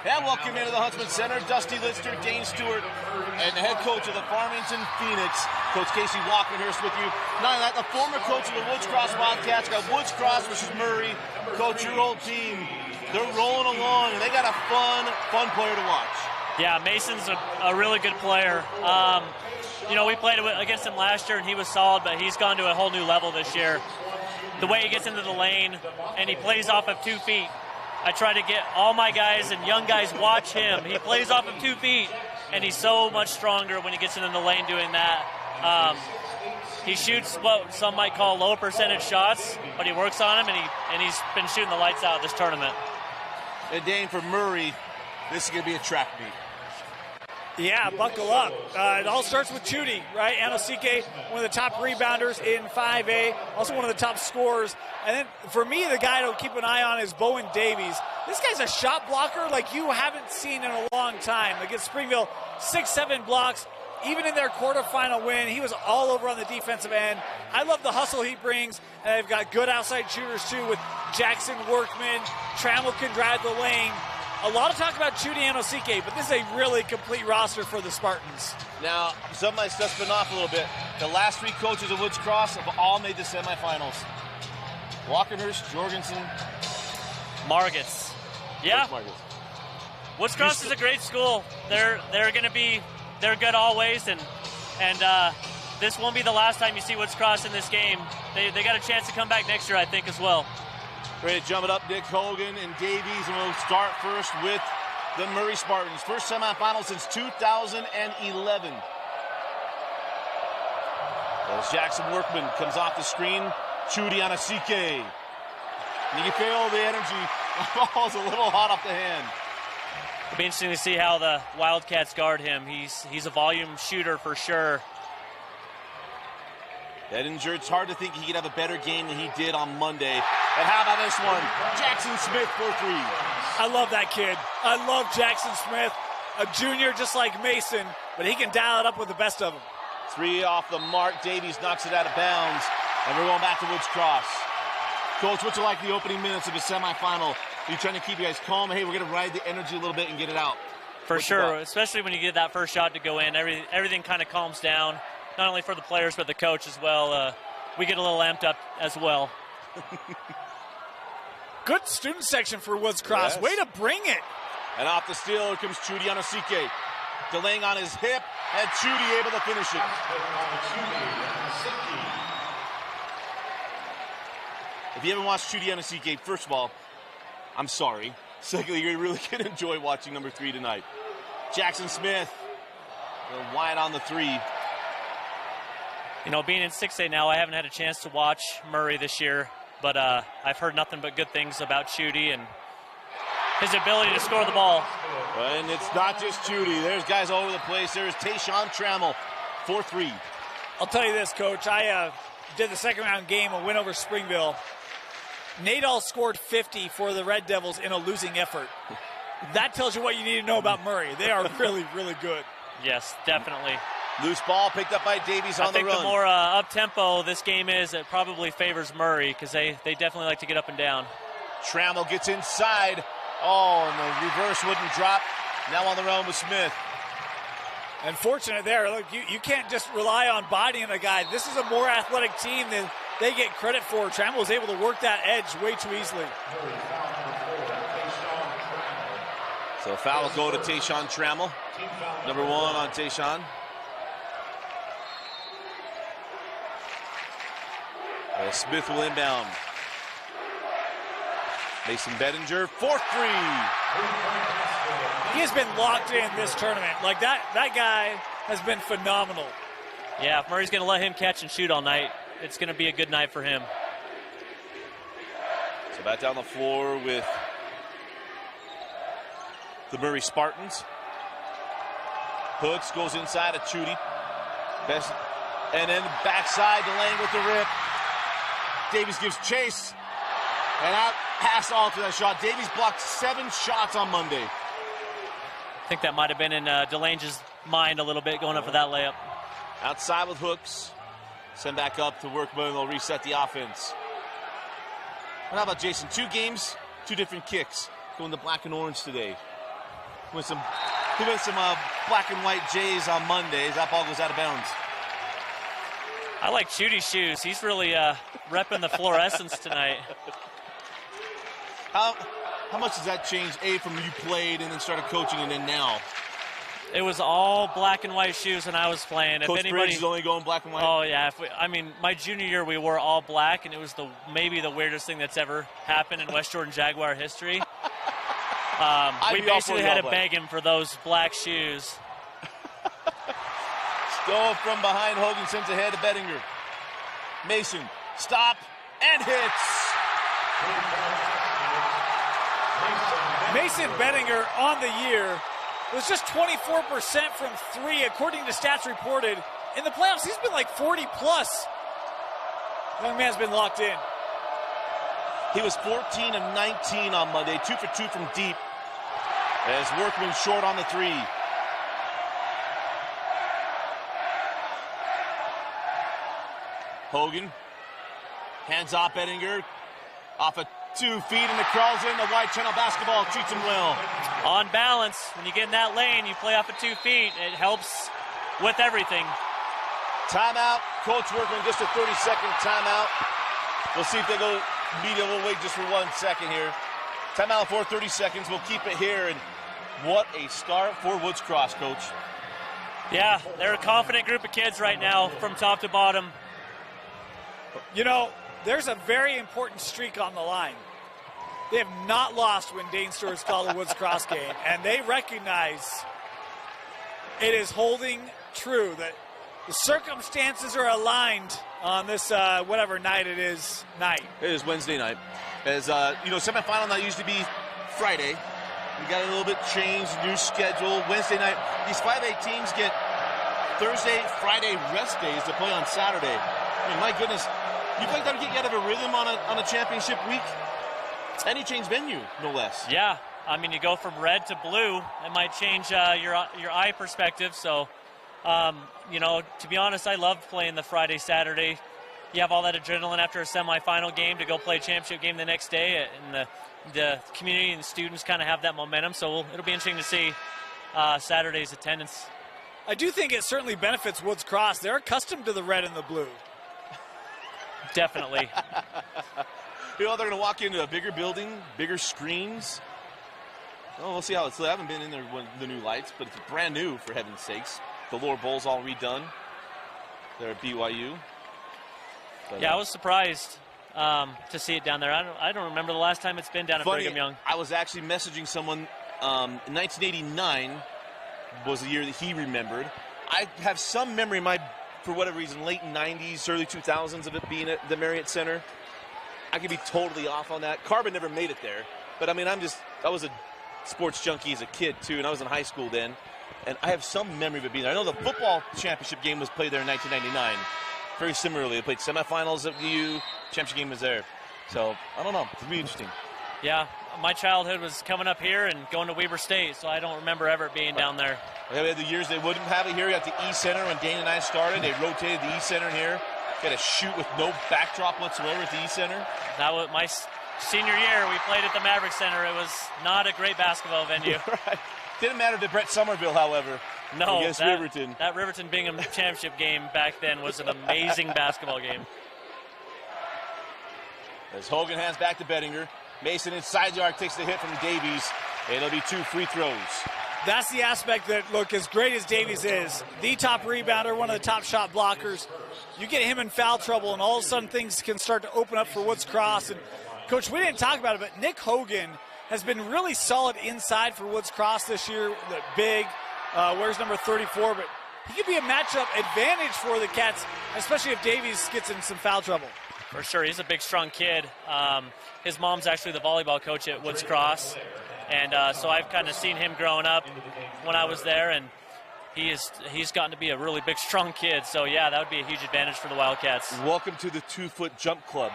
And welcome into the Huntsman Center, Dusty Lister, Dane Stewart, and the head coach of the Farmington Phoenix, Coach Casey Walkenhurst with you. Not only that, the former coach of the Woods Cross Wildcats, got Woods Cross versus Murray. Coach, your old team, they're rolling along, and they got a fun player to watch. Yeah, Mason's a really good player. You know, we played against him last year, and he was solid, but he's gone to a whole new level this year. The way he gets into the lane, and he plays off of 2 feet. I try to get all my guys and young guys watch him. He plays off of 2 feet, and he's so much stronger when he gets into the lane doing that. He shoots what some might call low percentage shots, but he works on them, and he's been shooting the lights out this tournament. And Dane, for Murray, this is going to be a track meet. Yeah, buckle up. It all starts with Chudy, right? Anosike, one of the top rebounders in 5A, also one of the top scorers. And then, for me, the guy to keep an eye on is Bowen Davies. This guy's a shot blocker like you haven't seen in a long time. Against Springville, 6-7 blocks. Even in their quarterfinal win, he was all over on the defensive end. I love the hustle he brings. And they've got good outside shooters, too, with Jackson Workman. Trammell can drive the lane. A lot of talk about Chudy Anosike, but this is a really complete roster for the Spartans. Now, some might still spin off a little bit. The last 3 coaches of Woods Cross have all made the semifinals. Walkenhurst, Jorgensen, Margits. Yeah. Woods Cross is a great school. They're good always, and this won't be the last time you see Woods Cross in this game. They got a chance to come back next year, I think, as well. Ready to jump it up, Nick Hogan and Davies, and we'll start first with the Murray Spartans. First semifinal since 2011. As Jackson Workman comes off the screen, Chudy Anosike. You can feel the energy. The ball's a little hot off the hand. It'll be interesting to see how the Wildcats guard him. He's a volume shooter for sure. Edinger, it's hard to think he could have a better game than he did on Monday. And how about this one? Jackson Smith for 3. I love that kid. I love Jackson Smith, a junior just like Mason, but he can dial it up with the best of them. 3 off the mark. Davies knocks it out of bounds, and we're going back to Woods Cross. Coach, what's it like the opening minutes of the semifinal? Are you trying to keep you guys calm? Hey, we're going to ride the energy a little bit and get it out. For sure, especially when you get that first shot to go in. Everything kind of calms down, not only for the players but the coach as well. We get a little amped up as well. Good student section for Woods Cross. Yes. Way to bring it. And off the steal, here comes Chudy Anosike. Delaying on his hip, and Chudy able to finish it. If you haven't watched Chudy Anosike, first of all, I'm sorry. Secondly, you're really going to enjoy watching number 3 tonight. Jackson Smith, wide on the 3. You know, being in 6A now, I haven't had a chance to watch Murray this year, but I've heard nothing but good things about Chudy and his ability to score the ball. And it's not just Chudy. There's guys all over the place. There's Tayshawn Trammell, 4-3. I'll tell you this, Coach. I did the second round game and win over Springville. Nadal scored 50 for the Red Devils in a losing effort. That tells you what you need to know about Murray. They are really, really good. Yes, definitely. Loose ball picked up by Davies on the run. I think the more up-tempo this game is, it probably favors Murray because they definitely like to get up and down. Trammell gets inside. Oh, and the reverse wouldn't drop. Now on the run with Smith. Unfortunate there. Look, you can't just rely on bodying a guy. This is a more athletic team than they get credit for. Trammell was able to work that edge way too easily. So foul will go to Tayshawn Trammell. Number 1 on Tayshawn. Smith will inbound. Mason Bettinger, 4-3. He has been locked in this tournament. Like that guy has been phenomenal. Yeah, if Murray's going to let him catch and shoot all night, it's going to be a good night for him. So back down the floor with the Murray Spartans. Hooks goes inside of Chudy. And then backside, delaying with the rip. Davies gives chase. And out past all to that shot. Davies blocked 7 shots on Monday. I think that might have been in Delange's mind a little bit going up for that layup. Outside with Hooks. Send back up to Workman. They'll reset the offense. And how about Jason? 2 games, 2 different kicks. Going to black and orange today. With some black and white J's on Mondays. That ball goes out of bounds. I like Chudy's shoes. He's really repping the fluorescence tonight. How much does that change, from you played and then started coaching and then now? It was all black and white shoes when I was playing. Coach Bridge is only going black and white? Oh, yeah. My junior year, we wore all black, and it was maybe the weirdest thing that's ever happened in West Jordan Jaguar history. We basically had to beg him for those black shoes. Stole from behind. Hogan sends ahead to Bettinger. Mason, stop, and hits. Mason Bettinger on the year was just 24% from 3, according to stats reported. In the playoffs, he's been like 40-plus. Young man's been locked in. He was 14 of 19 on Monday, 2 for 2 from deep. As Workman short on the 3. Hogan hands off Bettinger. Off of 2 feet and it crawls in. The wide channel basketball treats him well. On balance, when you get in that lane, you play off of 2 feet. It helps with everything. Timeout. Coach Workman, just a 30-second timeout. We'll see if they go media. We'll wait just for 1 second here. Timeout for 30 seconds. We'll keep it here. And what a start for Woods Cross, Coach. Yeah, they're a confident group of kids right now from top to bottom. You know, there's a very important streak on the line. They have not lost when Dane Stewart's called a Woods Cross game, and they recognize it is holding true that the circumstances are aligned on this whatever night it is night. It is Wednesday night. As semifinal night used to be Friday. We got a little bit changed, new schedule. Wednesday night, these 5A teams get Thursday, Friday rest days to play on Saturday. I mean, my goodness, you think that would get you out of a rhythm on a championship week? And you change venue, no less. Yeah, I mean, you go from red to blue. It might change your eye perspective. So, to be honest, I love playing the Friday, Saturday. You have all that adrenaline after a semifinal game to go play a championship game the next day, and the community and the students kind of have that momentum. So it'll be interesting to see Saturday's attendance. I do think it certainly benefits Woods Cross. They're accustomed to the red and the blue. Definitely. They're going to walk into a bigger building, bigger screens. Oh, we'll see how it's. I haven't been in there with the new lights, but it's brand new, for heaven's sakes. The lower bowl's all redone. They're at BYU. But, I was surprised to see it down there. I don't remember the last time it's been down at Brigham Young. I was actually messaging someone. In 1989 was the year that he remembered. I have some memory, for whatever reason, late 90s, early 2000s of it being at the Marriott Center. I could be totally off on that. Carbon never made it there. But, I mean, I was a sports junkie as a kid, too, and I was in high school then. And I have some memory of it being there. I know the football championship game was played there in 1999. Very similarly, they played semifinals at VU. Championship game was there. So, I don't know. It's going to be interesting. Yeah, my childhood was coming up here and going to Weber State, so I don't remember ever being down there. We had the years they wouldn't have it here. We got the East Center when Dane and I started. They rotated the East Center in here. Got to shoot with no backdrop whatsoever at the East Center. That was my senior year. We played at the Maverick Center. It was not a great basketball venue. Right. Didn't matter to Brett Somerville, however. No, against Riverton. That Riverton-Bingham championship game back then was an amazing basketball game. As Hogan hands back to Bettinger. Mason inside the arc takes the hit from Davies. It'll be 2 free throws. That's the aspect that, look, as great as Davies is, the top rebounder, one of the top shot blockers, you get him in foul trouble, and all of a sudden things can start to open up for Woods Cross. And, Coach, we didn't talk about it, but Nick Hogan has been really solid inside for Woods Cross this year. The big, wears number 34, but he could be a matchup advantage for the Cats, especially if Davies gets in some foul trouble. For sure, he's a big, strong kid. His mom's actually the volleyball coach at Woods Cross, and so I've kind of seen him growing up when I was there, and he's gotten to be a really big, strong kid. So, yeah, that would be a huge advantage for the Wildcats. Welcome to the 2-foot jump club,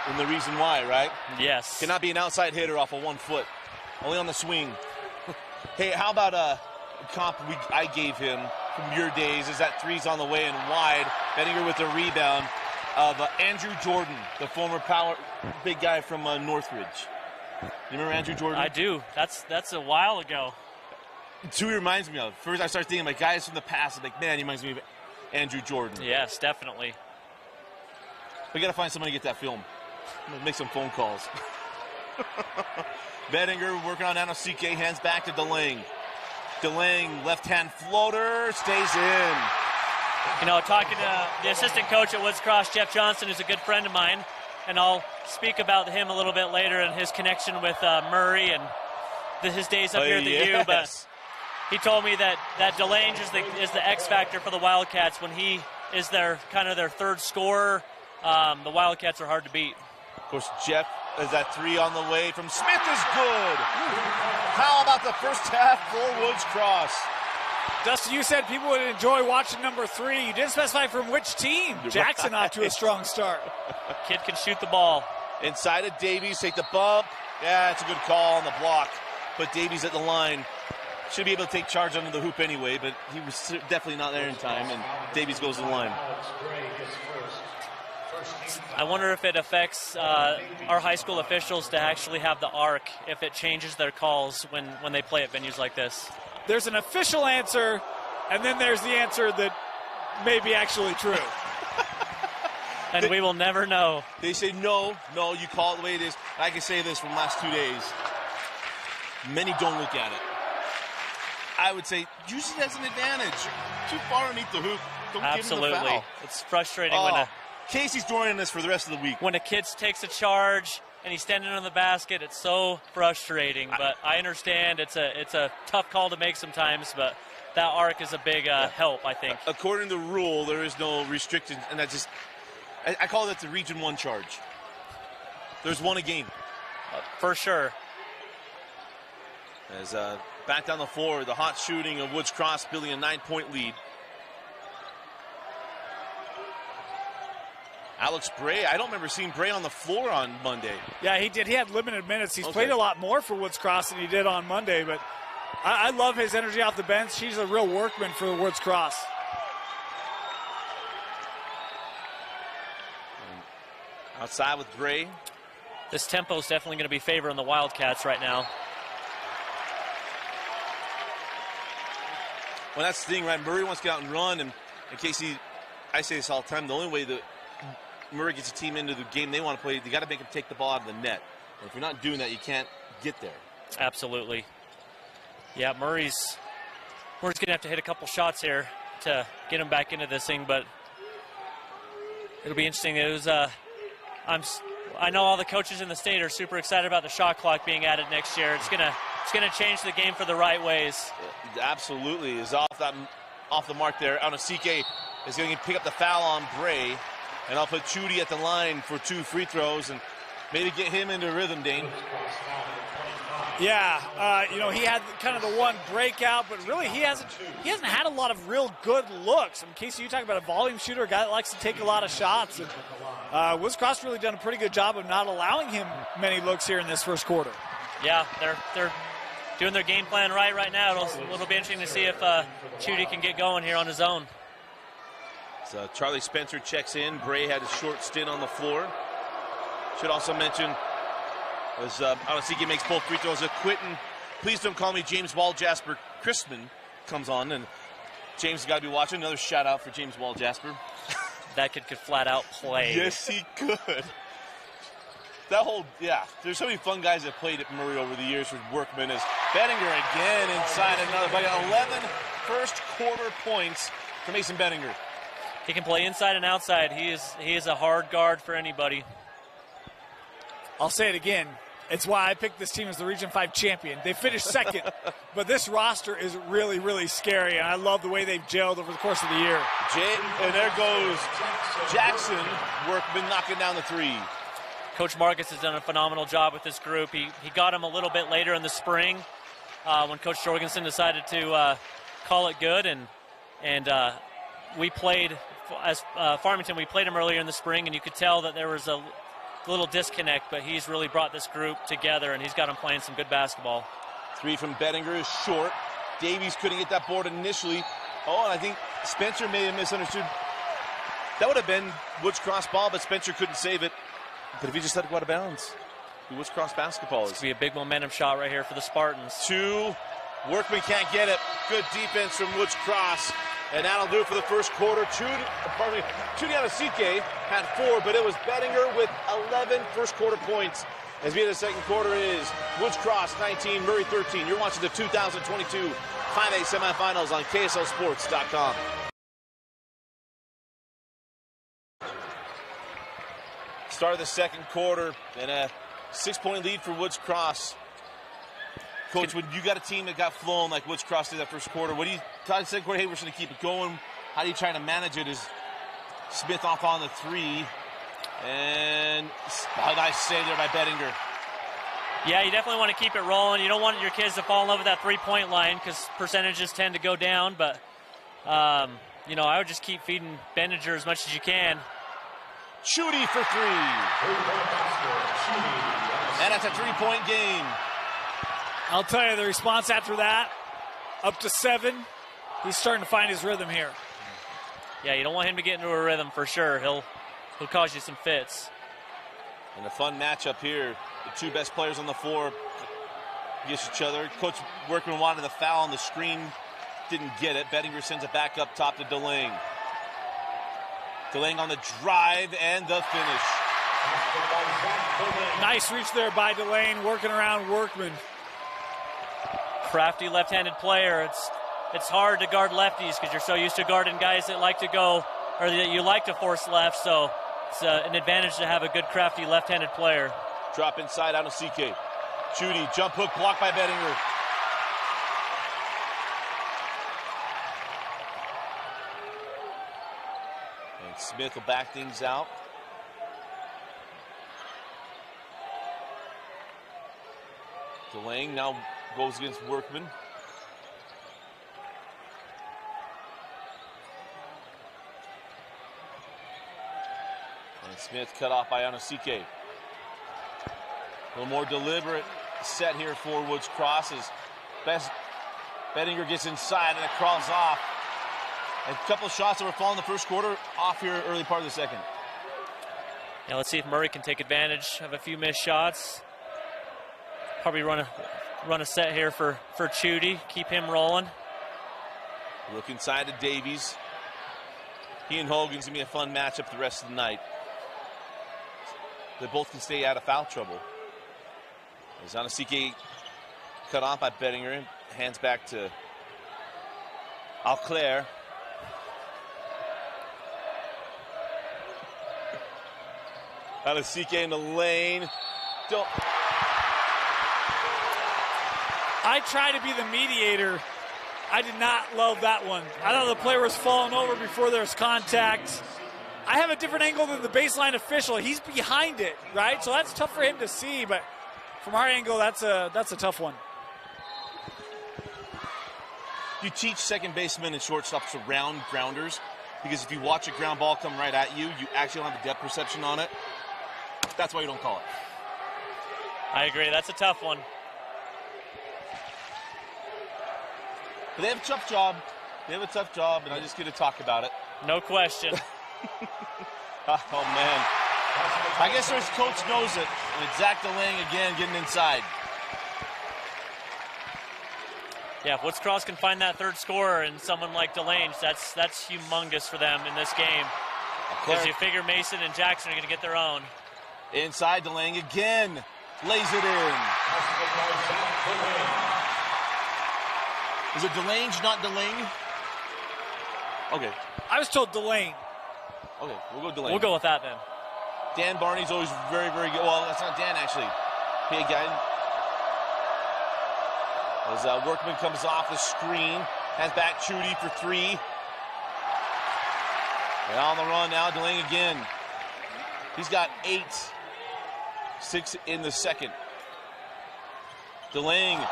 and the reason why, right? Yes. Cannot be an outside hitter off of 1 foot, only on the swing. Hey, how about a comp I gave him from your days? Is that three's on the way and wide. Bettinger with the rebound. of Andrew Jordan, the former big guy from Northridge. You remember Andrew Jordan? I do. That's a while ago. It's who he reminds me of. First, I started thinking, like, guys from the past. I'm like, man, he reminds me of Andrew Jordan. Yes, definitely. We got to find somebody to get that film. Make some phone calls. Bettinger working on NLCK, hands back to DeLange. DeLange, left-hand floater, stays in. You know, talking to the assistant coach at Woods Cross, Jeff Johnson, who's a good friend of mine, and I'll speak about him a little bit later and his connection with Murray and his days up here at the U. But he told me that DeLange is the X factor for the Wildcats. When he is their third scorer, the Wildcats are hard to beat. Of course, Jeff is that three on the way from Smith is good. How about the first half for Woods Cross? Dustin, you said people would enjoy watching number 3. You didn't specify from which team. Jackson off to a strong start. Kid can shoot the ball. Inside of Davies, take the bump. Yeah, it's a good call on the block. But Davies at the line. Should be able to take charge under the hoop anyway, but he was definitely not there in time, and Davies goes to the line. I wonder if it affects our high school officials to actually have the arc, if it changes their calls when they play at venues like this. There's an official answer, and then there's the answer that may be actually true. And we will never know. They say, no, you call it the way it is. I can say this from the last 2 days. Many don't look at it. I would say, use it as an advantage. Too far underneath the hoop. Don't Absolutely. Give him the foul. It's frustrating when Casey's throwing this for the rest of the week. When a kid takes a charge and he's standing on the basket, it's so frustrating. But I understand it's a tough call to make sometimes, but that arc is a big help, I think. According to the rule, there is no restriction, and that just I call that the Region 1 charge. There's one a game. For sure. As back down the floor, the hot shooting of Woods Cross building a 9-point lead. Alex Bray, I don't remember seeing Bray on the floor on Monday. Yeah, he did. He had limited minutes. He's played a lot more for Woods Cross than he did on Monday, but I love his energy off the bench. He's a real workman for Woods Cross. Outside with Bray. This tempo is definitely going to be favoring the Wildcats right now. Well, that's the thing, right? Murray wants to get out and run, and Casey, I say this all the time, the only way that Murray gets a team into the game they want to play, you got to make them take the ball out of the net. And if you're not doing that, you can't get there. Absolutely. Yeah, Murray's going to have to hit a couple shots here to get him back into this thing, but it'll be interesting. It was I know all the coaches in the state are super excited about the shot clock being added next year. It's gonna change the game for the right ways. Absolutely, is off the mark there. NLCK is going to pick up the foul on Bray, and I'll put Chudy at the line for 2 free throws and maybe get him into rhythm, Dane. Yeah, he had kind of the one breakout, but really he hasn't had a lot of real good looks. In case you talk about a volume shooter, a guy that likes to take a lot of shots. And Woods Cross really done a pretty good job of not allowing him many looks here in this first quarter. Yeah, they're doing their game plan right now. It'll be interesting to see if Chudy can get going here on his own. So Charlie Spencer checks in. Bray had a short stint on the floor. Should also mention, as NLCK makes both free throws, Quinton, please don't call me James Wall-Jasper Christman comes on, and James has got to be watching. Another shout out for James Wall-Jasper. That kid could flat out play. Yes, he could. There's so many fun guys that played at Murray over the years with Workman. As Bettinger again inside another bucket. 11 first quarter points for Mason Bettinger. He can play inside and outside. He is a hard guard for anybody. I'll say it again. It's why I picked this team as the Region 5 champion. They finished second, but this roster is really, really scary, and I love the way they've gelled over the course of the year. And there goes Jackson Workman knocking down the three. Coach Marcus has done a phenomenal job with this group. He got him a little bit later in the spring when Coach Jorgensen decided to call it good, and we played as Farmington. We played him earlier in the spring, and you could tell that there was a little disconnect, but he's really brought this group together, and he's got them playing some good basketball. Three from Bettinger is short. Davies couldn't get that board initially. Oh, and I think Spencer may have misunderstood. That would have been Woods Cross ball, but Spencer couldn't save it. But if he just let it go out of bounds, the Woods Cross basketball is. It's going to be a big momentum shot right here for the Spartans. 2. Workman can't get it. Good defense from Woods Cross. And that'll do it for the first quarter. Chudi Anasike had 4, but it was Bettinger with 11 first quarter points. As we enter the second quarter, it is Woods Cross 19, Murray 13. You're watching the 2022 5A semifinals on KSLSports.com. Start of the second quarter, and a 6-point lead for Woods Cross. Coach, when you got a team that got flown like Woods Cross did that first quarter, what do you tell the second quarter? Hey, we're going to keep it going. How do you try to manage it? Is Smith off on the 3, and a nice save there by Bettinger. Yeah, you definitely want to keep it rolling. You don't want your kids to fall in love with that 3-point line because percentages tend to go down. But I would just keep feeding Bettinger as much as you can. Chudi for 3, and that's a 3-point game. I'll tell you, the response after that, up to 7, he's starting to find his rhythm here. Yeah, you don't want him to get into a rhythm for sure. He'll cause you some fits. And a fun matchup here. The 2 best players on the floor against each other. Coach Workman wanted the foul on the screen, didn't get it. Bettinger sends it back up top to DeLange. DeLange on the drive and the finish. Nice reach there by DeLange, working around Workman. Crafty left-handed player. It's hard to guard lefties because you're so used to guarding guys that like to go, or that you like to force left, so it's an advantage to have a good crafty left-handed player. Drop inside, Anasike. Chudi, jump hook, blocked by Bettinger. And Smith will back things out. DeLange now goes against Workman. And Smith cut off by Anasike. A little more deliberate set here for Woods Cross as Bettinger gets inside and it crawls off. A couple of shots that were falling in the first quarter off here early part of the second. Yeah, let's see if Murray can take advantage of a few missed shots. Probably run a set here for Chudi, keep him rolling. Look inside to Davies. He and Hogan's gonna be a fun matchup the rest of the night. They both can stay out of foul trouble. As Anasike cut off by Bettinger, hands back to Alclair. Anasike in the lane. I try to be the mediator. I did not love that one. I thought the player was falling over before there was contact. I have a different angle than the baseline official. He's behind it, right? So that's tough for him to see, but from our angle, that's a tough one. You teach second basemen and shortstops to round grounders because if you watch a ground ball come right at you, you actually don't have a depth perception on it. That's why you don't call it. I agree. That's a tough one. But they have a tough job. And I just get to talk about it. No question. Oh, man. I guess his coach knows it. And it's Zach DeLange again getting inside. Yeah, if Woods Cross can find that third scorer and someone like DeLange, that's humongous for them in this game. Because you figure Mason and Jackson are going to get their own. Inside DeLange again. Lays it in. Is it DeLange, not DeLange? Okay. I was told DeLange. Okay, we'll go DeLange. We'll go with that then. Dan Barney's always very, very good. Well, that's not Dan, actually. Hey, guy. As Workman comes off the screen. Has back Chudi for 3. And on the run now, DeLange again. He's got 8. 6 in the second. DeLange,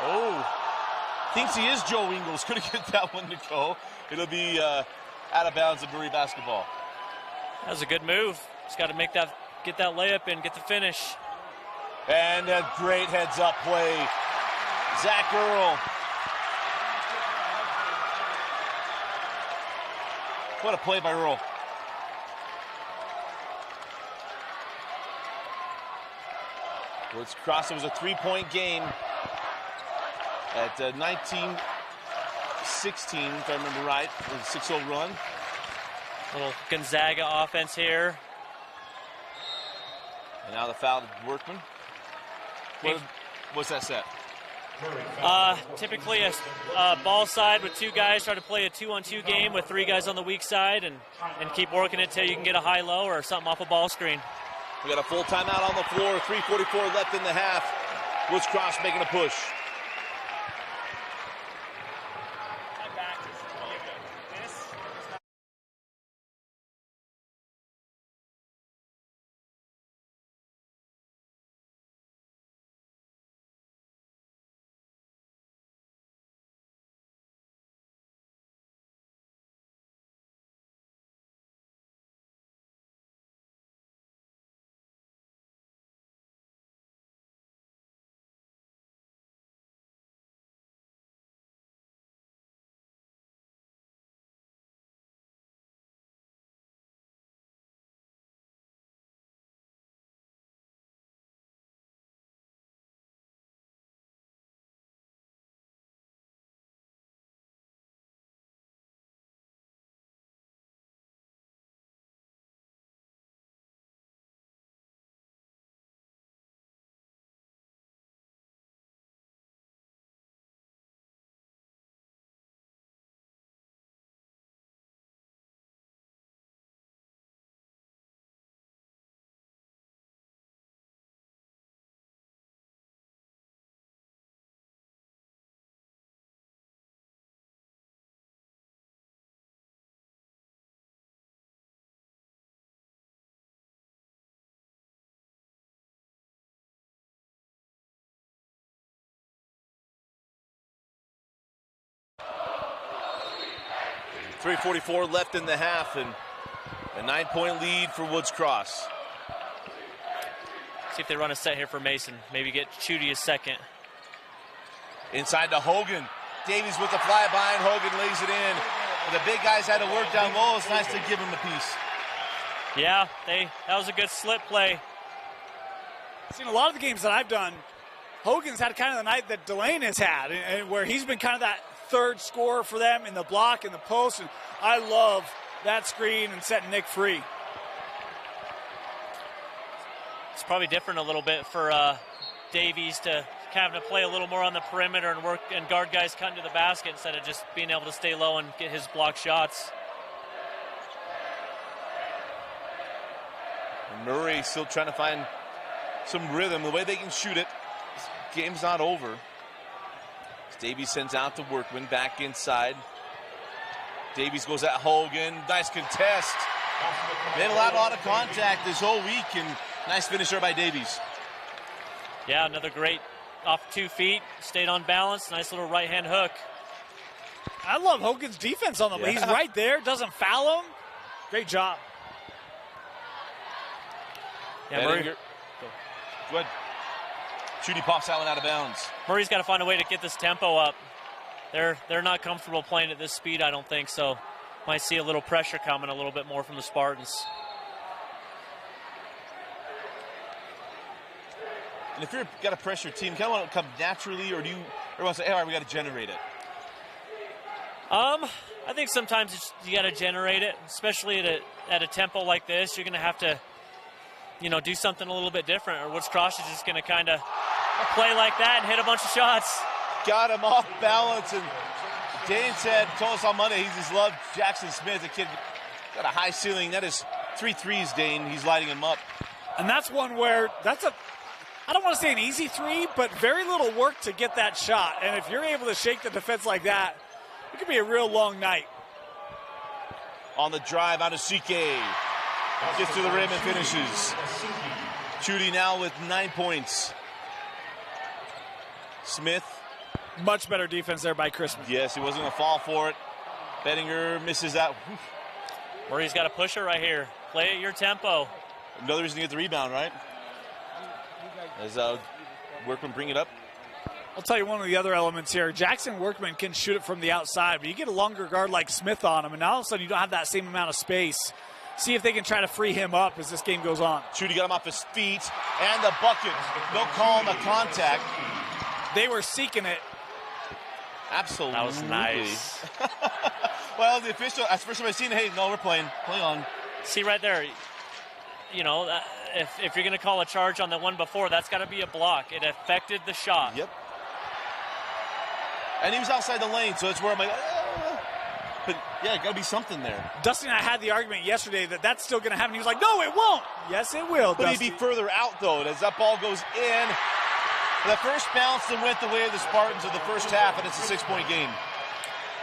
thinks he is Joe Ingles. Couldn't get that one to go. It'll be out of bounds of Murray basketball. That was a good move. Just got to get that layup in, get the finish. And a great heads-up play. Zach Earl. What a play by Earl. Woods Cross, it was a 3-point game at 19-16, if I remember right. It was a 6-0 run. Little Gonzaga offense here. And now the foul to Workman. What's that set? Typically a ball side with 2 guys try to play a 2-on-2 game with 3 guys on the weak side and keep working it till you can get a high-low or something off a ball screen. We got a full timeout on the floor. 3:44 left in the half. Woods Cross making a push. .44 left in the half, and a 9-point lead for Woods Cross. See if they run a set here for Mason. Maybe get Chudy a second. Inside to Hogan. Davies with the flyby, and Hogan lays it in. The big guys had to work down low. It's nice to give him a piece. Yeah, that was a good slip play. I've seen a lot of the games that I've done, Hogan's had kind of the night that Delane has had, and where he's been kind of that third scorer for them in the block and the post, and I love that screen and setting Nick free. It's probably different a little bit for Davies to having to play a little more on the perimeter and work and guard guys cutting to the basket instead of just being able to stay low and get his block shots. And Murray still trying to find some rhythm, the way they can shoot it. This game's not over. Davies sends out to Workman, back inside. Davies goes at Hogan. Nice contest. Made a lot of contact this whole week, and nice finisher by Davies. Yeah, another great off 2 feet, stayed on balance. Nice little right-hand hook. I love Hogan's defense on them. Yeah. He's right there, doesn't foul him. Great job. Yeah, Murray. Good. Chudy pops that one out of bounds. Murray's got to find a way to get this tempo up. They're not comfortable playing at this speed, I don't think, so might see a little pressure coming a little bit more from the Spartans. And if you've got a pressure team, kind of want it to come naturally, or do you everyone say, hey, all right, we got to generate it? I think sometimes you got to generate it, especially at a tempo like this. You're going to have to, do something a little bit different, or Woods Cross is just going to kind of play like that and hit a bunch of shots. Got him off balance, and Dane told us on Monday he just loved Jackson Smith. The kid got a high ceiling. That is 3 threes, Dane. He's lighting him up. And that's one where I don't want to say an easy 3, but very little work to get that shot. And if you're able to shake the defense like that, it could be a real long night. On the drive, out of CK. Gets to the rim and finishes. Chudy now with 9 points. Smith. Much better defense there by Christmas. Yes, he wasn't going to fall for it. Bettinger misses that. Murray's got a pusher right here. Play at your tempo. Another reason to get the rebound, right? As Workman bring it up. I'll tell you one of the other elements here. Jackson Workman can shoot it from the outside, but you get a longer guard like Smith on him, and now all of a sudden you don't have that same amount of space. see if they can try to free him up as this game goes on. Chudy got him off his feet, and the bucket. No call on the contact. They were seeking it. Absolutely. That was nice. Well, the official, that's the first time I've seen it. Hey, no, we're playing. Play on. See right there, you know, if you're going to call a charge on the one before, that's got to be a block. It affected the shot. Yep. And he was outside the lane, so that's where I'm like, but yeah, got to be something there. Dusty and I had the argument yesterday that that's still going to happen. He was like, no, it won't. Yes, it will, But Dusty. he'd be further out, though, as that ball goes in. The first bounce and went the way of the Spartans of the first half, and it's a 6-point game.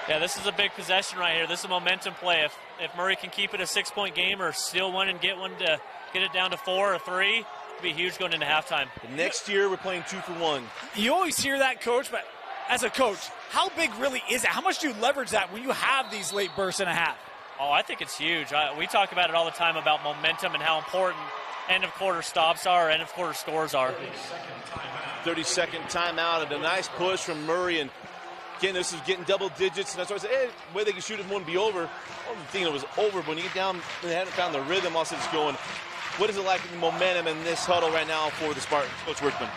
Yeah, this is a big possession right here. This is a momentum play. If Murray can keep it a 6-point game or steal one and get one to get it down to 4 or 3, it'd be huge going into halftime. Next year, we're playing 2 for 1. You always hear that, Coach, but as a coach, how big really is it? How much do you leverage that when you have these late bursts in a half? Oh, I think it's huge. We talk about it all the time about momentum and how important end-of-quarter stops are, end-of-quarter scores are. 30-second timeout and a nice push from Murray. And again, this is getting double digits. And that's why I said, hey, the way they can shoot it won't be over. I wasn't thinking it was over, but when you get down, they hadn't found the rhythm. Also, it's going. What is it like in the momentum in this huddle right now for the Spartans, Coach Workman?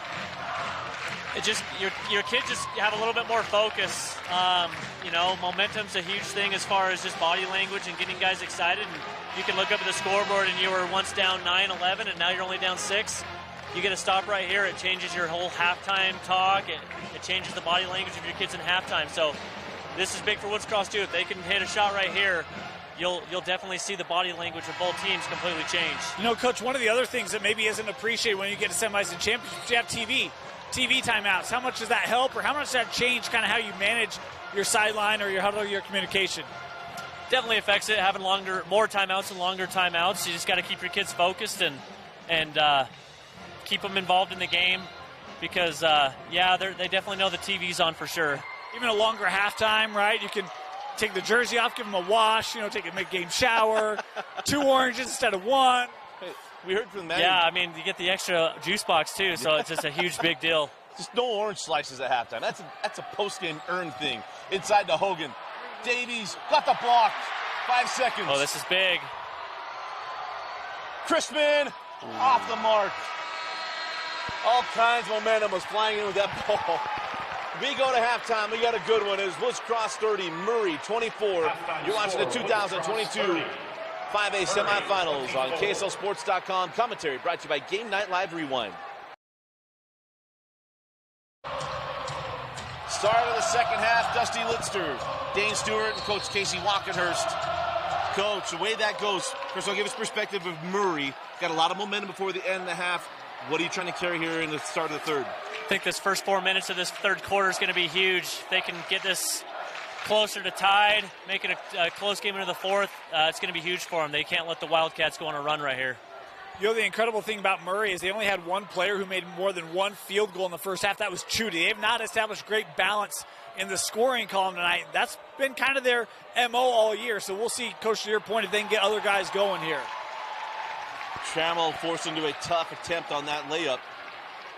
It just your kids just have a little bit more focus. You know, momentum's a huge thing as far as just body language and getting guys excited. And you can look up at the scoreboard and you were once down 9-11 and now you're only down 6. You get a stop right here. It changes your whole halftime talk. It changes the body language of your kids in halftime. So this is big for Woods Cross too. If they can hit a shot right here, you'll definitely see the body language of both teams completely change. You know, Coach, one of the other things that maybe isn't appreciated when you get to semis and championships, you have TV timeouts. How much does that help, or how much does that change kind of how you manage your sideline or your huddle or your communication? Definitely affects it, having more timeouts and longer timeouts. You just got to keep your kids focused and keep them involved in the game because, they definitely know the TV's on for sure. Even a longer halftime, right? You can take the jersey off, give them a wash, take a mid-game shower, 2 oranges instead of 1. Hey, we heard from Matt. Yeah, I mean, you get the extra juice box too, so it's just a huge big deal. Just no orange slices at halftime. That's a post-game earned thing. Inside to Hogan. Davies got the block. 5 seconds. Oh, this is big. Crispin off the mark. All kinds of momentum was flying in with that ball. We go to halftime. We got a good one. It's Woods Cross 30, Murray 24. You're watching the 2022 5A semifinals on KSLSports.com. Commentary brought to you by Game Night Live Rewind. Start of the second half, Dusty Litster, Dane Stewart, and Coach Casey Walkenhurst. Coach, the way that goes, first of all, give us perspective of Murray. Got a lot of momentum before the end of the half. What are you trying to carry here in the start of the third? I think this first 4 minutes of this third quarter is going to be huge. If they can get this closer to tied, make it a close game into the fourth, it's going to be huge for them. They can't let the Wildcats go on a run right here. The incredible thing about Murray is they only had one player who made more than one field goal in the first half. That was Chudy. They have not established great balance in the scoring column tonight. That's been kind of their MO all year. So we'll see, Coach, to your point, if they can get other guys going here. Trammell forced into a tough attempt on that layup.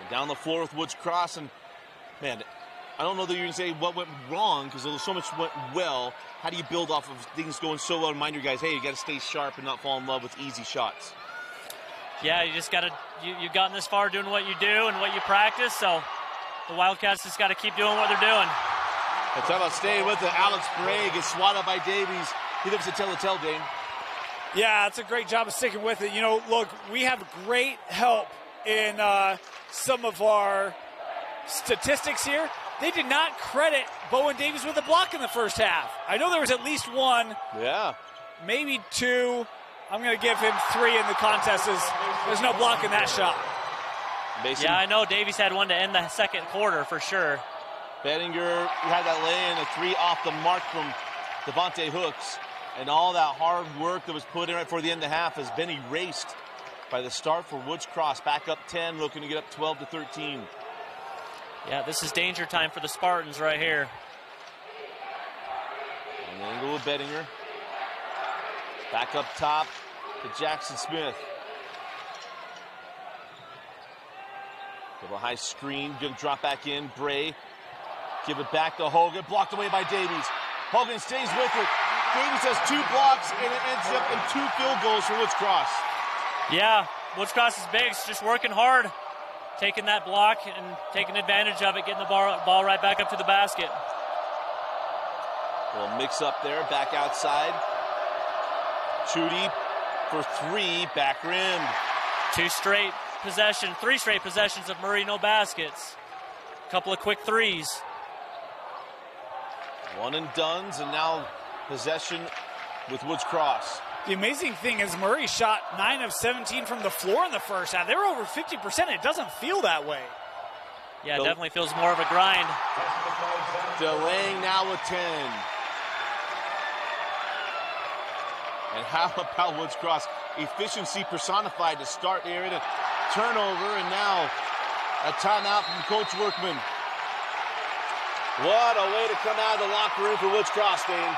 And down the floor with Woods Cross. And, man, I don't know that you can say what went wrong because so much went well. How do you build off of things going so well? Remind your guys, hey, you got to stay sharp and not fall in love with easy shots. Yeah, you just got to you've gotten this far doing what you do and what you practice, so the Wildcats just got to keep doing what they're doing. Let's talk about staying with it. Alex Bray gets swatted by Davies. He lives to tell the tale, Dane. Yeah, it's a great job of sticking with it. Look, we have great help in some of our statistics here. They did not credit Bowen Davies with a block in the first half. I know there was at least 1. Yeah. Maybe 2. I'm going to give him 3 in the contest. There's no block in that shot. Mason. Yeah, I know Davies had one to end the second quarter for sure. Bettinger had that lay-in, a 3 off the mark from Devontae Hooks. And all that hard work that was put in right before the end of the half has been erased by the start for Woods Cross. Back up 10, looking to get up 12-13. Yeah, this is danger time for the Spartans right here. And the angle with Bettinger. Back up top to Jackson Smith. Give a high screen, gonna drop back in. Bray, give it back to Hogan, blocked away by Davies. Hogan stays with it. Davies has 2 blocks, and it ends up in 2 field goals for Woods Cross. Yeah, Woods Cross is big. It's just working hard, taking that block and taking advantage of it, getting the ball right back up to the basket. Well, mix up there, back outside. Chudy for 3, back rimmed. 3 straight possessions of Murray, no baskets. A couple of quick threes. One and dones, and now possession with Woods Cross. The amazing thing is Murray shot 9 of 17 from the floor in the first half. They were over 50%. It doesn't feel that way. Yeah, it definitely feels more of a grind. Delaying now with 10. And how about Woods Cross? Efficiency personified to start the area. Turnover, and now a timeout from Coach Workman. What a way to come out of the locker room for Woods Cross, Dane.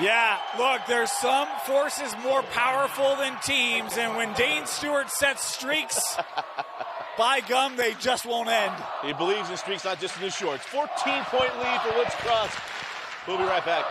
Yeah, look, there's some forces more powerful than teams, and when Dane Stewart sets streaks, by gum, they just won't end. He believes in streaks, not just in his shorts. 14-point lead for Woods Cross. We'll be right back.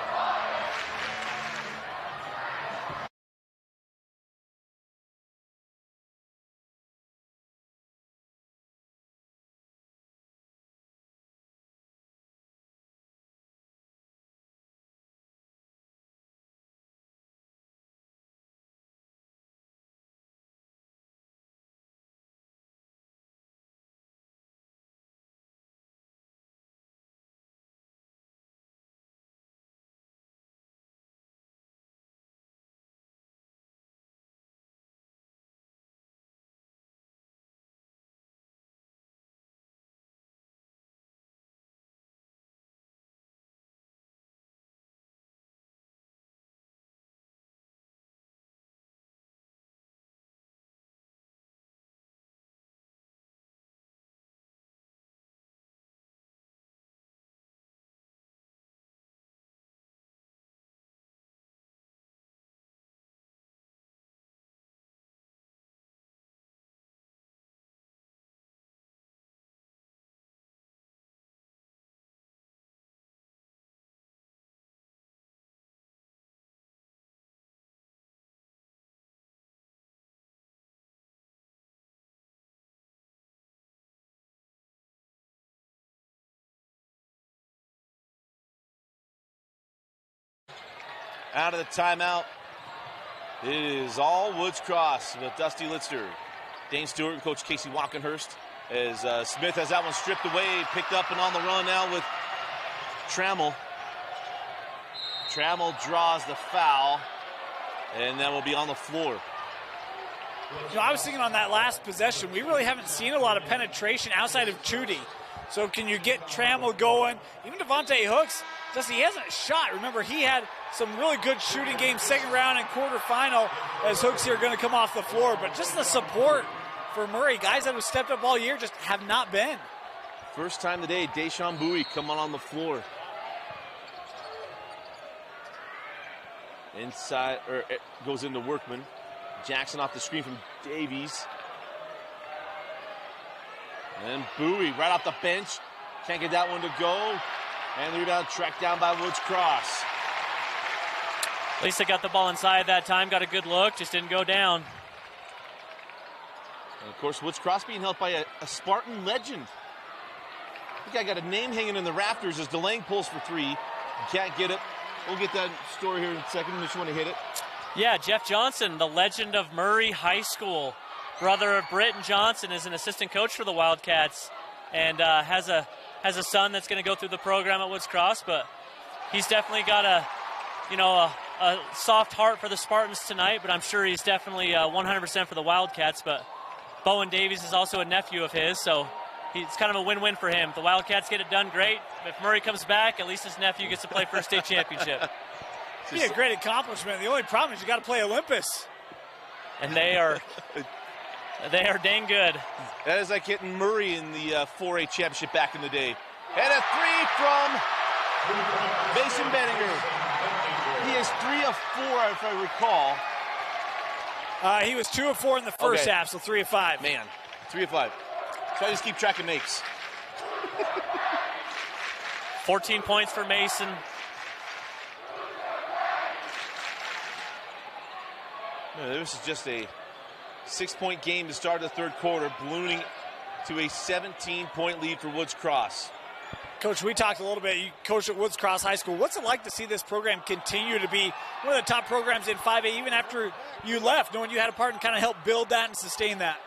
Out of the timeout, it is all Woods Cross with Dusty Litster. Dane Stewart and Coach Casey Walkenhurst as Smith has that one stripped away, picked up and on the run now with Trammell. Trammell draws the foul, and that will be on the floor. You know, I was thinking on that last possession, we really haven't seen a lot of penetration outside of Chudy. So can you get Trammell going? Even Devontae Hooks, he hasn't shot. Remember, he had some really good shooting games, second round and quarterfinal, as Hooks here are going to come off the floor. But just the support for Murray, guys that have stepped up all year just have not been. First time today, Deshaun Bowie coming on the floor. Inside, or it goes into Workman. Jackson off the screen from Davies. And Bowie right off the bench. Can't get that one to go. And the rebound tracked down by Woods Cross. At least they got the ball inside that time, got a good look, just didn't go down. And of course, Woods Cross being helped by a Spartan legend. I think I got a name hanging in the rafters as DeLange pulls for 3. Can't get it. We'll get that story here in a second. Just want to hit it. Yeah, Jeff Johnson, the legend of Murray High School. Brother of Britton Johnson, is an assistant coach for the Wildcats and has a son that's going to go through the program at Woods Cross, but he's definitely got a soft heart for the Spartans tonight, but I'm sure he's definitely 100% for the Wildcats. But Bowen Davies is also a nephew of his, so it's kind of a win-win for him. If the Wildcats get it done, great. If Murray comes back, at least his nephew gets to play for a state championship. It'd be a great accomplishment. The only problem is you got to play Olympus. And they are dang good. That is like hitting Murray in the 4A championship back in the day. And a 3 from Mason Benninger. He is 3 of 4, if I recall. He was 2 of 4 in the first half, so 3 of 5. Man, 3 of 5. So I just keep track of makes. 14 points for Mason. This is just a 6-point game to start the third quarter, ballooning to a 17-point lead for Woods Cross. Coach, we talked a little bit. You coached at Woods Cross High School. What's it like to see this program continue to be one of the top programs in 5A, even after you left, knowing you had a part and kind of help build that and sustain that?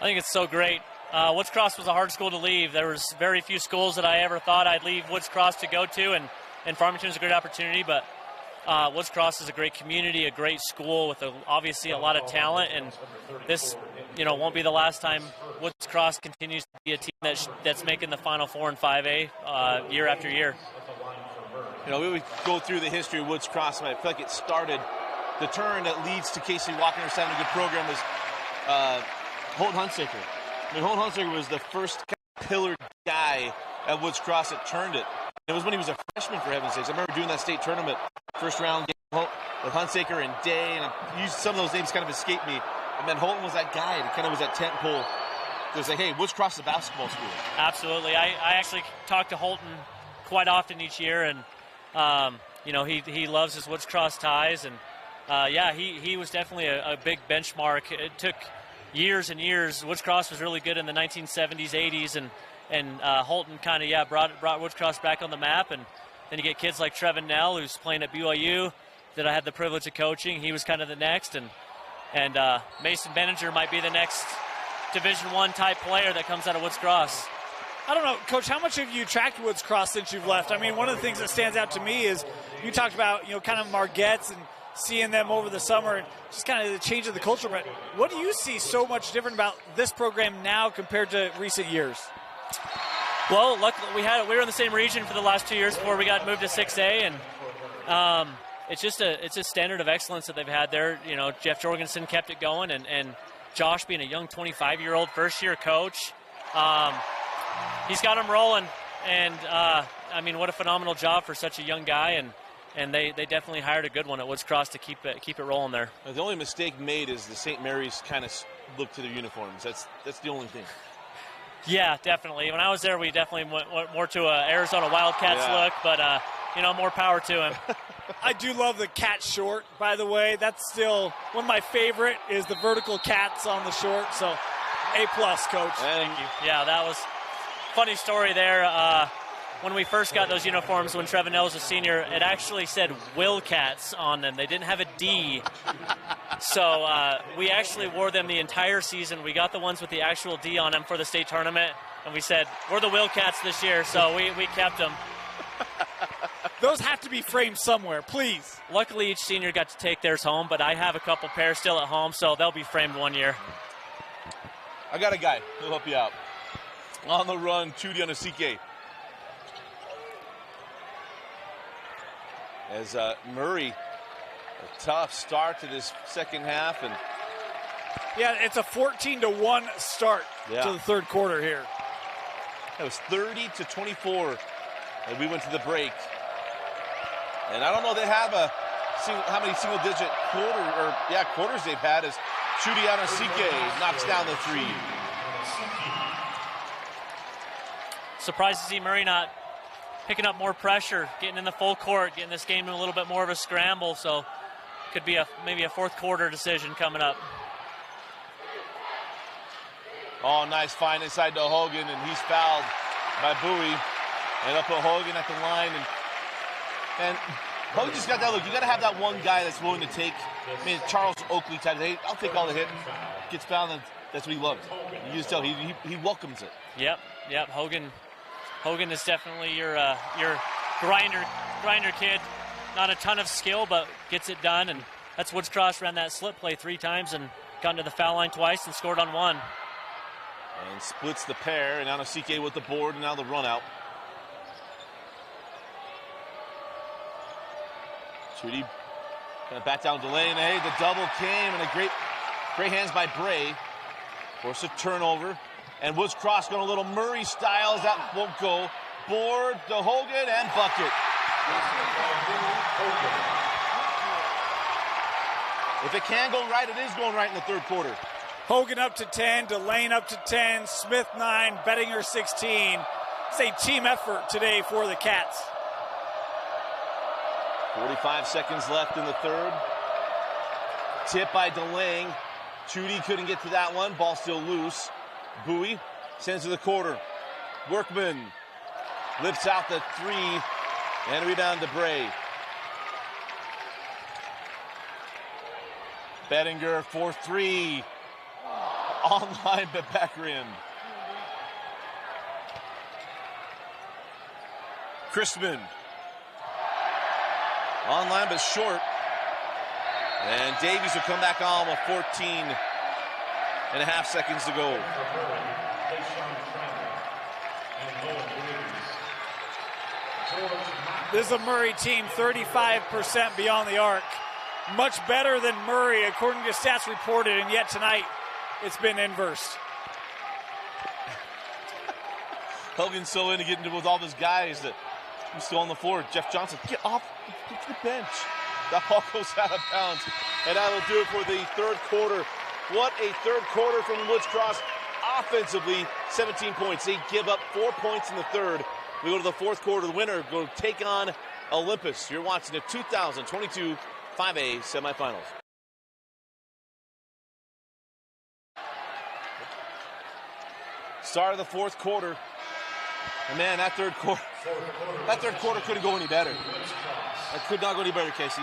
I think it's so great. Woods Cross was a hard school to leave. There was very few schools that I ever thought I'd leave Woods Cross to go to, and Farmington is a great opportunity, but Woods Cross is a great community, a great school with obviously a lot of talent, and this, won't be the last time Woods Cross continues to be a team that's making the Final Four in 5A year after year. We would go through the history of Woods Cross, and I feel like it started, the turn that leads to Casey Walker having a good program was Holt Hunsaker. Holt Hunsaker was the first pillar guy at Woods Cross that turned it. It was when he was a freshman, for heaven's sakes. I remember doing that state tournament, first round game with Hunsaker and Day, and some of those names kind of escaped me. And then Holton was that guy that kind of was that tent pole. It was like, hey, Woods Cross is a basketball school. Absolutely. I actually talk to Holton quite often each year, and he loves his Woods Cross ties, and he was definitely a big benchmark. It took years and years. Woods Cross was really good in the 1970s, 80s, and Holton kind of brought Woods Cross back on the map. And then you get kids like Trevin Nell, who's playing at BYU, that I had the privilege of coaching. He was kind of the next, and Mason Benninger might be the next Division I type player that comes out of Woods Cross. I don't know, Coach, how much have you tracked Woods Cross since you've left? I mean, one of the things that stands out to me is you talked about, kind of Margette's and seeing them over the summer and just kind of the change of the culture. But what do you see so much different about this program now compared to recent years? Well, luckily we were in the same region for the last 2 years before we got moved to 6A, and it's a standard of excellence that they've had there. Jeff Jorgensen kept it going, and Josh being a young 25-year-old first-year coach, he's got them rolling. And what a phenomenal job for such a young guy, and they definitely hired a good one at Woods Cross to keep it rolling there. The only mistake made is the St. Mary's kind of look to their uniforms. That's the only thing. Yeah, definitely. When I was there, we definitely went more to a Arizona Wildcats look, but more power to him. I do love the cat short, by the way. That's still one of my favorite is the vertical cats on the short. So, A+, Coach. Thank you. Yeah, that was funny story there. When we first got those uniforms, when Trevin Nell was a senior, it actually said Wildcats on them. They didn't have a D. So we actually wore them the entire season. We got the ones with the actual D on them for the state tournament, and we said, we're the Wildcats this year, so we kept them. Those have to be framed somewhere, please. Luckily, each senior got to take theirs home, but I have a couple pairs still at home, so they'll be framed one year. I got a guy who'll help you out. On the run, Chudy on a CK. As Murray, a tough start to this second half. And yeah, it's a 14-1 start to the third quarter here. It was 30-24, and we went to the break. And I don't know, they have how many single-digit quarters they've had as Chudy CK knocks down the three. Surprised to see Murray not picking up more pressure, getting in the full court, getting this game in a little bit more of a scramble. So could be maybe a fourth quarter decision coming up. Oh, nice find inside to Hogan, and he's fouled by Bowie. And up to Hogan at the line. And Hogan just got that look. You got to have that one guy that's willing to take. Charles Oakley type. Hey, I'll take all the hit. Gets fouled, and that's what he loved. You just tell he welcomes it. Yep. Hogan is definitely your grinder kid. Not a ton of skill, but gets it done. And that's Woods Cross ran that slip play 3 times and got into the foul line twice and scored on one. And splits the pair. And now CK with the board, and now the run out. Chudy kind of back down delay, and hey, the double came, and a great hands by Bray. Force a turnover. And Woods Cross going a little Murray styles. That won't go. Board to Hogan and bucket. If it can go right, it is going right in the third quarter. Hogan up to 10, Delane up to 10, Smith 9, Bettinger 16. It's a team effort today for the Cats. 45 seconds left in the third. Tip by DeLang. Chudy couldn't get to that one. Ball still loose. Bowie sends to the quarter. Workman lifts out the three. And rebound to Bray. Bettinger for three. Online, but back rim. Christman. Online, but short. And Davies will come back on with 14.5 seconds to go. This is a Murray team 35% beyond the arc. Much better than Murray, according to stats reported, and yet tonight it's been inverse. Hogan's so into getting with all his guys that he's still on the floor. Jeff Johnson, get off the bench. That ball goes out of bounds. And that will do it for the third quarter. What a third quarter from Woods Cross. Offensively, 17 points. They give up 4 points in the third. We go to the fourth quarter. The winner go take on Olympus. You're watching the 2022 5A semifinals. Start of the fourth quarter. And man, that third quarter couldn't go any better. It could not go any better, Casey.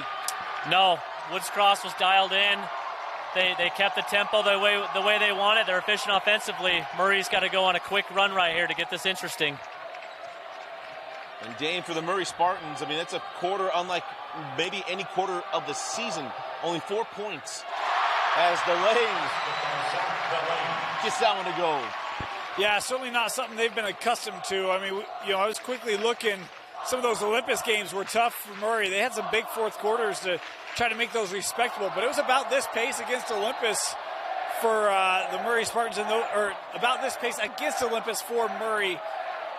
No, Woods Cross was dialed in. They kept the tempo the way they wanted. They're efficient offensively. Murray's got to go on a quick run right here to get this interesting. And Dane, for the Murray Spartans, I mean, that's a quarter unlike maybe any quarter of the season. Only 4 points as DeLang gets that one to go. Yeah, certainly not something they've been accustomed to. I mean, I was quickly looking. Some of those Olympus games were tough for Murray. They had some big fourth quarters to try to make those respectable, but it was about this pace against Olympus for the Murray Spartans, or about this pace against Olympus for Murray.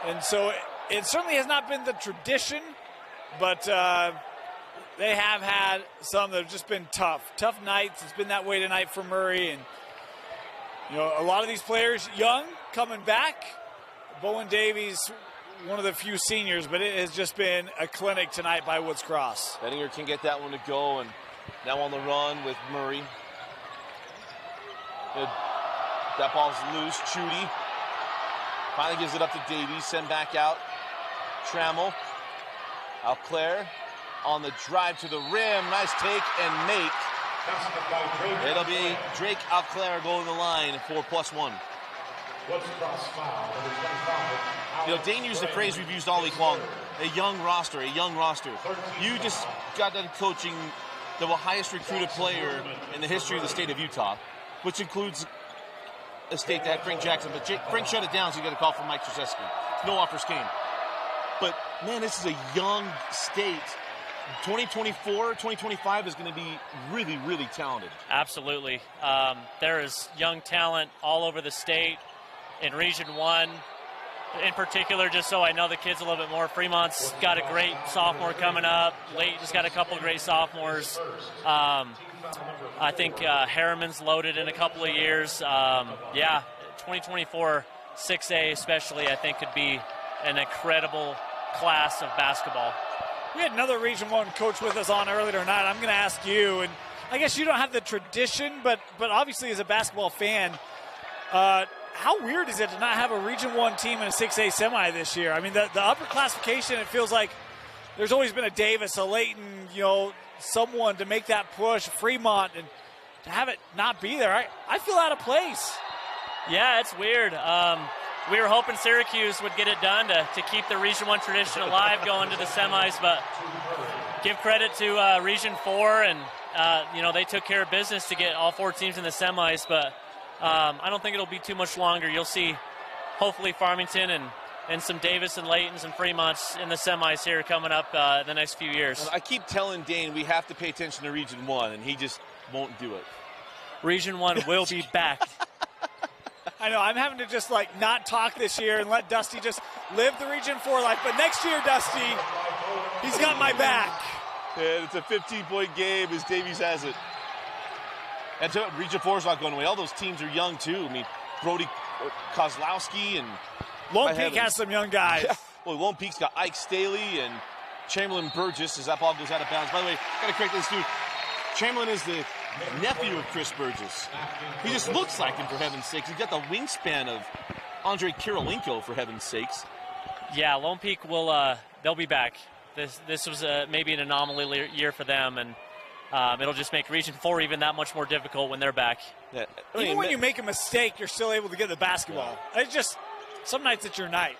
And so it certainly has not been the tradition, but they have had some that have just been tough nights. It's been that way tonight for Murray, and a lot of these players young, coming back. Bowen Davies, one of the few seniors, but it has just been a clinic tonight by Woods Cross. Bettinger can get that one to go, and now on the run with Murray. That ball's loose. Chudy finally gives it up to Davies. Send back out. Trammell. Alclair on the drive to the rim. Nice take and make. It'll be Drake Alclair going to the line for +1. Dane used the phrase we've used all week long, a young roster. You just got done coaching the highest recruited player in the history of the state of Utah, which includes a state that had Frank Jackson, but Frank shut it down, so you got a call from Mike Krzyzewski. No offers came. But, man, this is a young state. 2024, 2025 is going to be really, really talented. Absolutely. There is young talent all over the state. In Region 1, in particular, just so I know the kids a little bit more, Fremont's got a great sophomore coming up. Layton's got a couple great sophomores. I think Harriman's loaded in a couple of years. 2024 6A especially, I think, could be an incredible class of basketball. We had another Region 1 coach with us on earlier tonight. I'm going to ask you, and I guess you don't have the tradition, but obviously as a basketball fan, how weird is it to not have a Region 1 team in a 6A semi this year? I mean, the upper classification, it feels like there's always been a Davis, a Layton, someone to make that push, Fremont, and to have it not be there, I feel out of place. Yeah, it's weird. We were hoping Syracuse would get it done to keep the Region 1 tradition alive going to the semis, but give credit to Region 4, and they took care of business to get all 4 teams in the semis, but I don't think it'll be too much longer. You'll see, hopefully, Farmington and some Davis and Laytons and Fremonts in the semis here coming up the next few years. I keep telling Dane we have to pay attention to Region 1, and he just won't do it. Region 1 will be back. I know, I'm having to just not talk this year and let Dusty just live the Region 4 life. But next year, Dusty, he's got my back. And it's a 15-point game as Davies has it. And so Region 4 is not going away. All those teams are young, too. I mean, Brody Kozlowski and Lone Peak has some young guys. Yeah. Well, Lone Peak's got Ike Staley and Chamberlain Burgess as that ball goes out of bounds. By the way, got to correct this dude. Chamberlain is the nephew of Chris Burgess. He just looks like him, for heaven's sakes. He's got the wingspan of Andre Kirilenko, for heaven's sakes. Yeah, Lone Peak will. They'll be back. This was maybe an anomaly year for them, and it'll just make Region 4 even that much more difficult when they're back. Yeah, Even when you make a mistake, you're still able to get the basketball. It's just, some nights it's your night.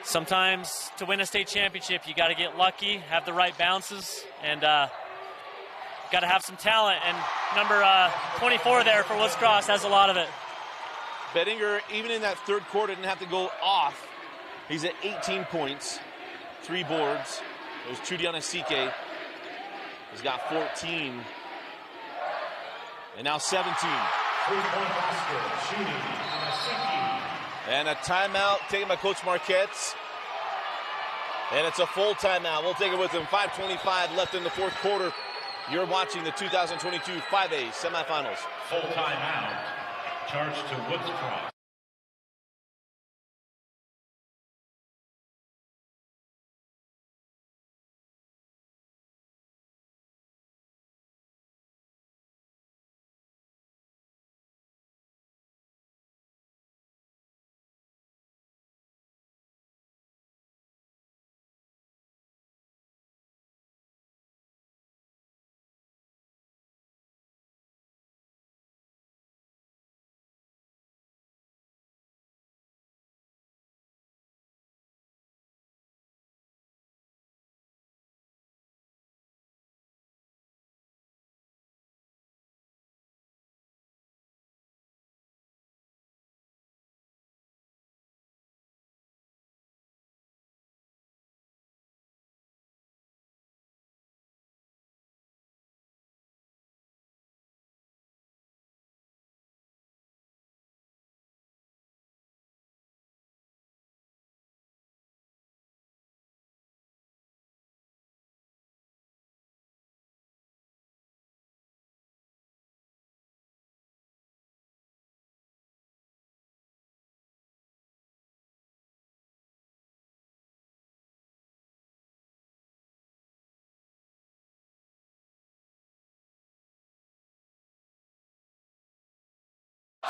Sometimes to win a state championship, you got to get lucky, have the right bounces, and got to have some talent. And number 24 there for Woods Cross has a lot of it. Bettinger, even in that third quarter, didn't have to go off. He's at 18 points, 3 boards. There's Trudy Anasike. He's got 14. And now 17. Three-point basket, shooting, Anasike. And a timeout taken by Coach Marquette. And it's a full timeout. We'll take it with him. 5:25 left in the fourth quarter. You're watching the 2022 5A semifinals. Full timeout. Charge to Woods Cross.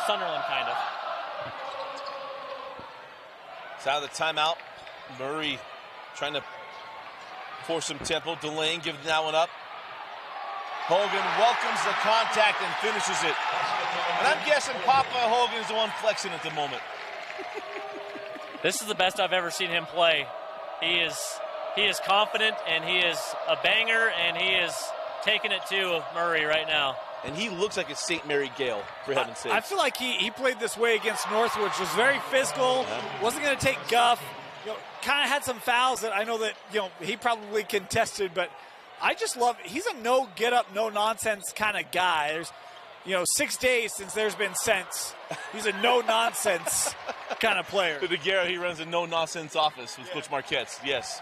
Sunderland, kind of. It's out of the timeout. Murray trying to force some tempo. Delaying, giving that one up. Hogan welcomes the contact and finishes it. And I'm guessing Papa Hogan is the one flexing at the moment. This is the best I've ever seen him play. He is confident, and he is a banger, and he is taking it to Murray right now. And he looks like a St. Mary Gale, for heaven's sake. I feel like he played this way against Northwoods, was very physical, wasn't going to take guff, kind of had some fouls that I know that, he probably contested, but I just love, he's a no get up, no nonsense kind of guy. There's, 6 days since there's been sense. He's a no nonsense kind of player. To the Garrett, he runs a no nonsense office with Coach Marquette. Yes.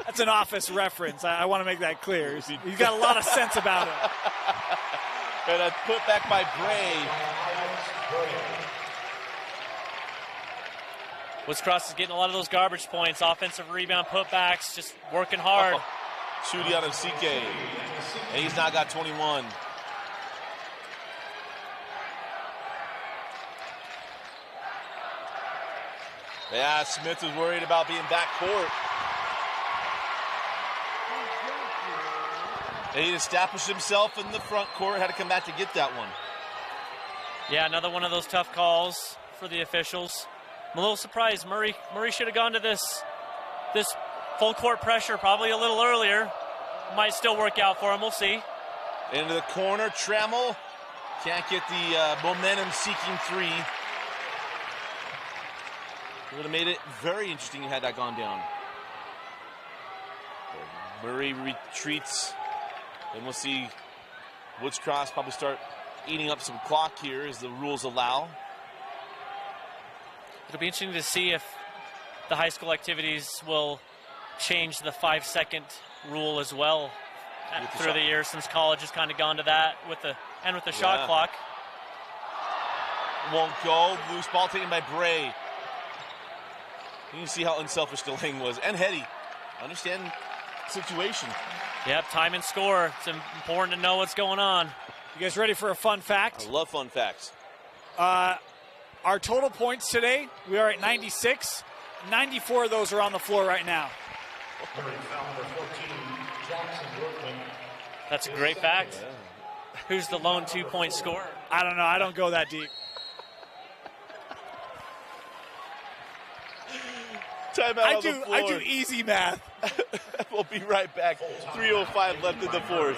That's an office reference. I want to make that clear. He's got a lot of sense about it. And a put back by Bray. Woods Cross is getting a lot of those garbage points, offensive rebound putbacks, just working hard. Shooting out of CK. And he's now got 21. Yeah, Smith is worried about being backcourt. And he established himself in the front court, had to come back to get that one. Yeah, another one of those tough calls for the officials. I'm a little surprised. Murray should have gone to this full court pressure probably a little earlier. Might still work out for him. We'll see. Into the corner, Trammell can't get the momentum-seeking three. Would have made it very interesting had that gone down. Murray retreats. And we'll see Woods Cross probably start eating up some clock here as the rules allow. It'll be interesting to see if the high school activities will change the 5-second rule as well through the years, since college has kind of gone to that with the shot clock. Won't go. Loose ball taken by Bray. You can see how unselfish Delaney was. And Hetty. Understand the situation. Yep, time and score. It's important to know what's going on. You guys ready for a fun fact? I love fun facts. Our total points today, we are at 96. 94 of those are on the floor right now. That's a great fact. Yeah. Who's the lone 2-point scorer? I don't know. I don't go that deep. Timeout on the floor. I do easy math. We'll be right back. 3:05 left in the fourth.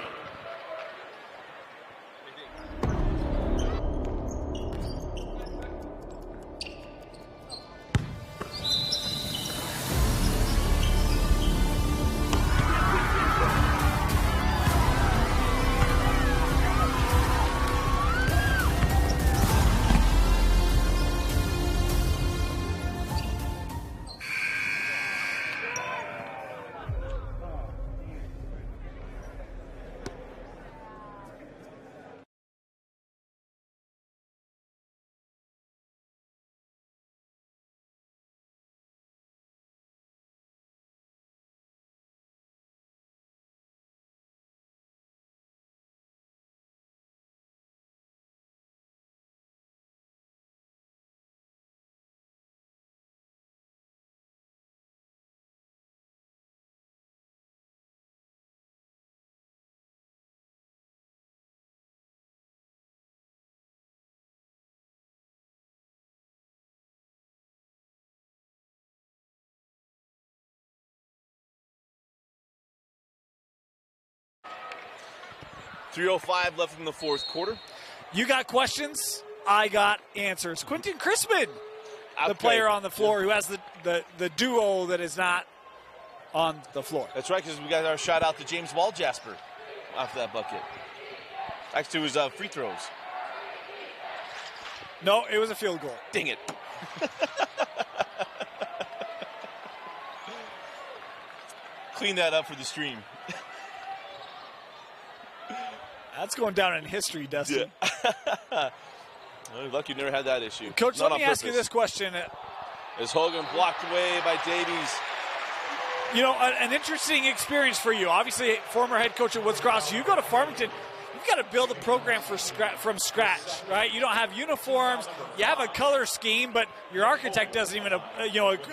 .305 left in the fourth quarter. You got questions, I got answers. Quentin Crispin, the player on the floor who has the duo that is not on the floor. That's right, because we got our shout out to James Waldjasper after that bucket. Thanks to his free throws. No, it was a field goal. Dang it. Clean that up for the stream. That's going down in history, Dustin. Yeah. Well, lucky you never had that issue. Coach, Not let me ask you this question. Is Hogan blocked away by Davies? You know, an interesting experience for you. Obviously, former head coach at Woods Cross. You go to Farmington, you've got to build a program from scratch, right? You don't have uniforms. You have a color scheme, but your architect doesn't even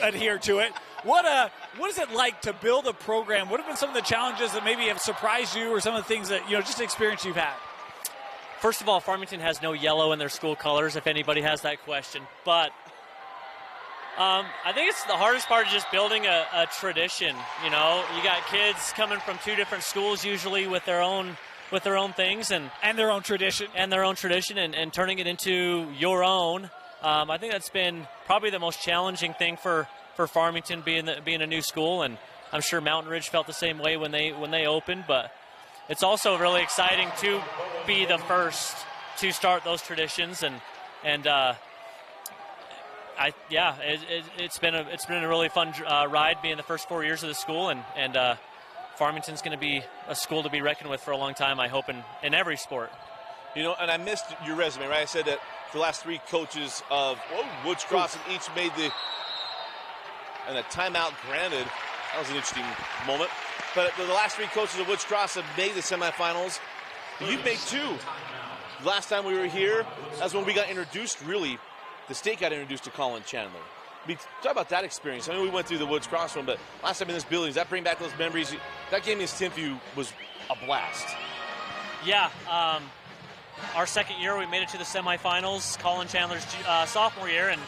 adhere to it. What is it like to build a program? What have been some of the challenges that maybe have surprised you, or some of the things that, just experience you've had? First of all, Farmington has no yellow in their school colors, if anybody has that question. But I think it's the hardest part of just building a tradition. You got kids coming from two different schools usually with their own things and their own tradition and turning it into your own. I think that's been probably the most challenging thing for Farmington being a new school, and I'm sure Mountain Ridge felt the same way when they opened. But it's also really exciting to be the first to start those traditions, it's been a really fun ride being the first 4 years of the school, and Farmington's going to be a school to be reckoned with for a long time, I hope, in every sport. And I missed your resume, right? I said that the last three coaches of Woods Cross have each made the timeout granted. That was an interesting moment. But the last three coaches of Woods Cross have made the semifinals. You've made two. Last time we were here, that's when we got introduced, really. The state got introduced to Colin Chandler. Talk about that experience. I know we went through the Woods Cross one, but last time in this building, does that bring back those memories? That game against Timpview was a blast. Yeah. Our second year, we made it to the semifinals. Colin Chandler's sophomore year, and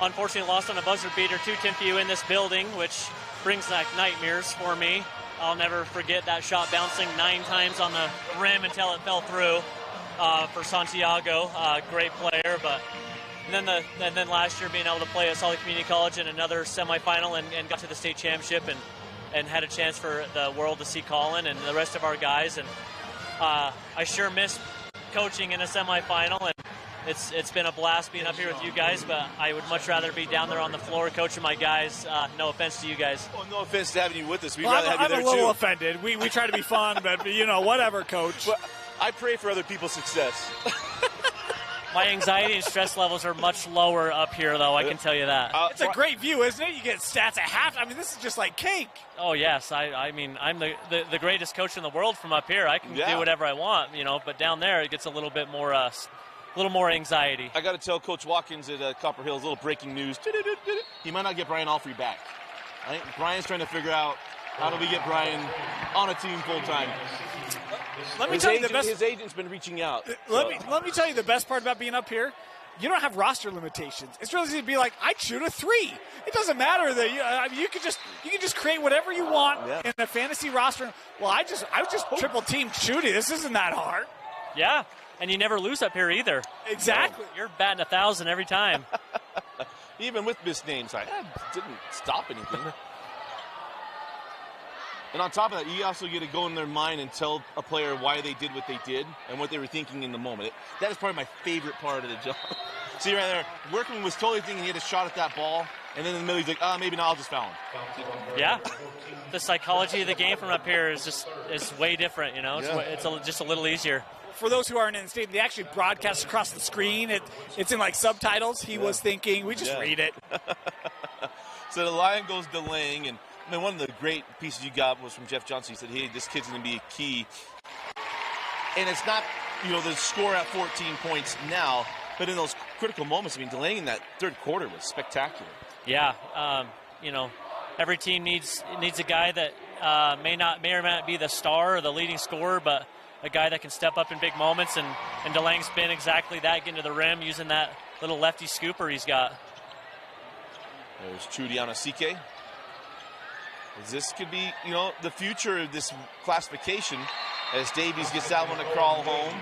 unfortunately lost on a buzzer beater to Timpview in this building, which brings back nightmares for me. I'll never forget that shot bouncing 9 times on the rim until it fell through for Santiago. Great player, but and then last year being able to play at Solid Community College in another semifinal and got to the state championship and had a chance for the world to see Colin and the rest of our guys. And I sure miss coaching in a semifinal, and it's been a blast being up here with you guys, but I would much rather be down there on the floor coaching my guys. No offense to you guys. Well, no offense to having you with us. We'd rather have you there, too. I'm a little offended. We try to be fun, but, whatever, Coach. Well, I pray for other people's success. My anxiety and stress levels are much lower up here, though, I can tell you that. It's a great view, isn't it? You get stats at half. I mean, this is just like cake. Oh, yes. I mean, I'm the greatest coach in the world from up here. I can do whatever I want, but down there it gets a little bit more anxiety. I got to tell Coach Watkins at Copper Hills, a little breaking news. He might not get Brian Alfrey back. I think Brian's trying to figure out how do we get Brian on a team full time. Let me tell you the best. His agent's been reaching out. Let me tell you the best part about being up here. You don't have roster limitations. It's really easy to be like, I'd shoot a 3. It doesn't matter that you can just create whatever you want in a fantasy roster. Well, I just triple team shooting. This isn't that hard. Yeah, and you never lose up here either. Exactly. No, you're batting 1,000 every time. Even with missed names, I didn't stop anything. And on top of that, you also get to go in their mind and tell a player why they did what they did and what they were thinking in the moment. That is probably my favorite part of the job. See right there, Workman was totally thinking he had a shot at that ball, and then in the middle he's like, maybe not, I'll just foul him. Yeah, the psychology of the game from up here is way different, It's just a little easier. For those who aren't in the stadium, they actually broadcast across the screen. It's in like subtitles. He was thinking, we just read it. So the line goes delaying, and one of the great pieces you got was from Jeff Johnson. He said, hey, this kid's going to be a key. And it's not, the score at 14 points now, but in those critical moments, delaying in that third quarter was spectacular. Yeah, every team needs a guy that may or may not be the star or the leading scorer, but a guy that can step up in big moments, and DeLange's been exactly that, getting to the rim, using that little lefty scooper he's got. There's Trudy Anosike. This could be, the future of this classification as Davies gets that one to crawl home.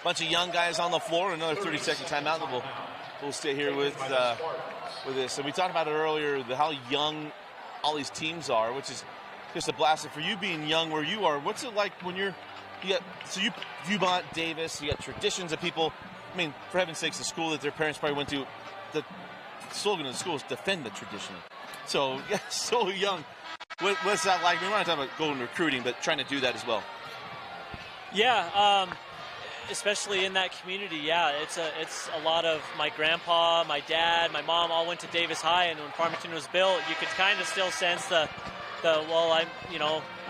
Bunch of young guys on the floor, another 30-second timeout that we'll stay here with this. And we talked about it earlier, how young all these teams are, which is just a blast. And for you being young where you are, what's it like when you got Viewmont, Davis, you got traditions of people. For heaven's sakes, the school that their parents probably went to, the slogan of the school is defend the tradition. So, so young. What's that like? We're not talking about going recruiting, but trying to do that as well. Yeah, especially in that community, it's a lot of my grandpa, my dad, my mom all went to Davis High, and when Farmington was built, you could kind of still sense I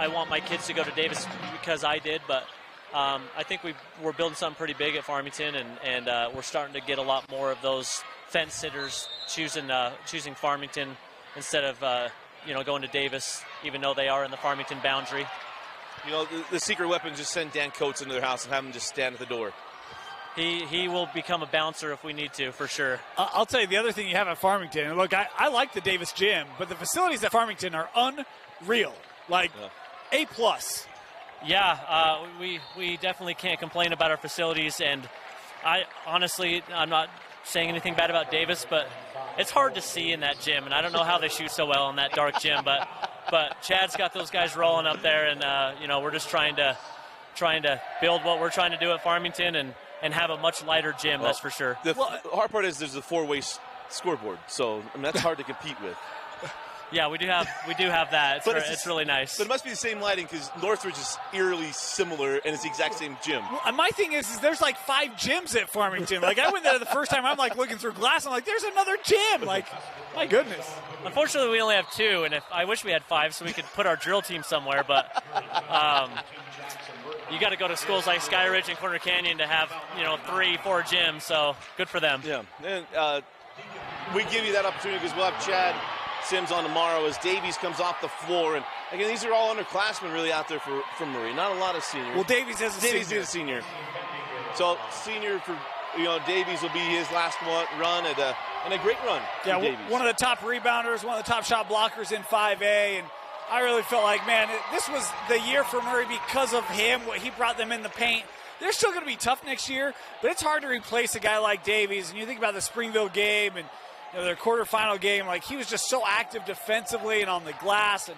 want my kids to go to Davis because I did, but I think we're building something pretty big at Farmington, and we're starting to get a lot more of those fence sitters choosing Farmington instead of going to Davis, even though they are in the Farmington boundary. The secret weapon is just send Dan Coates into their house and have him just stand at the door. He will become a bouncer if we need to, for sure. I'll tell you the other thing you have at Farmington. And look, I like the Davis gym, but the facilities at Farmington are unreal. A+. Yeah, we definitely can't complain about our facilities, and I'm not saying anything bad about Davis, but it's hard to see in that gym, and I don't know how they shoot so well in that dark gym, but Chad's got those guys rolling up there, and we're just trying to build what we're trying to do at Farmington and have a much lighter gym, that's for sure. The hard part is there's a 4-way scoreboard, so that's hard to compete with. Yeah, we do have that. It's really nice. But it must be the same lighting because Northridge is eerily similar, and it's the exact same gym. Well, my thing is there's 5 gyms at Farmington. I went there the first time. I'm looking through glass. I'm like, there's another gym. My goodness. Unfortunately, we only have 2, and I wish we had 5 so we could put our drill team somewhere. But you got to go to schools like Sky Ridge and Corner Canyon to have 3, 4 gyms. So good for them. Yeah, and we give you that opportunity because we'll have Chad Sims on tomorrow as Davies comes off the floor. And again, these are all underclassmen really out there from Murray. Not a lot of seniors. Well, Davies is a senior. So senior for Davies will be his last run and a great run. Yeah, for Davies. One of the top rebounders, one of the top shot blockers in 5A, and I really felt like, man, this was the year for Murray because of him. What he brought them in the paint. They're still going to be tough next year, but it's hard to replace a guy like Davies. And you think about the Springville game and their quarterfinal game, he was just so active defensively and on the glass. And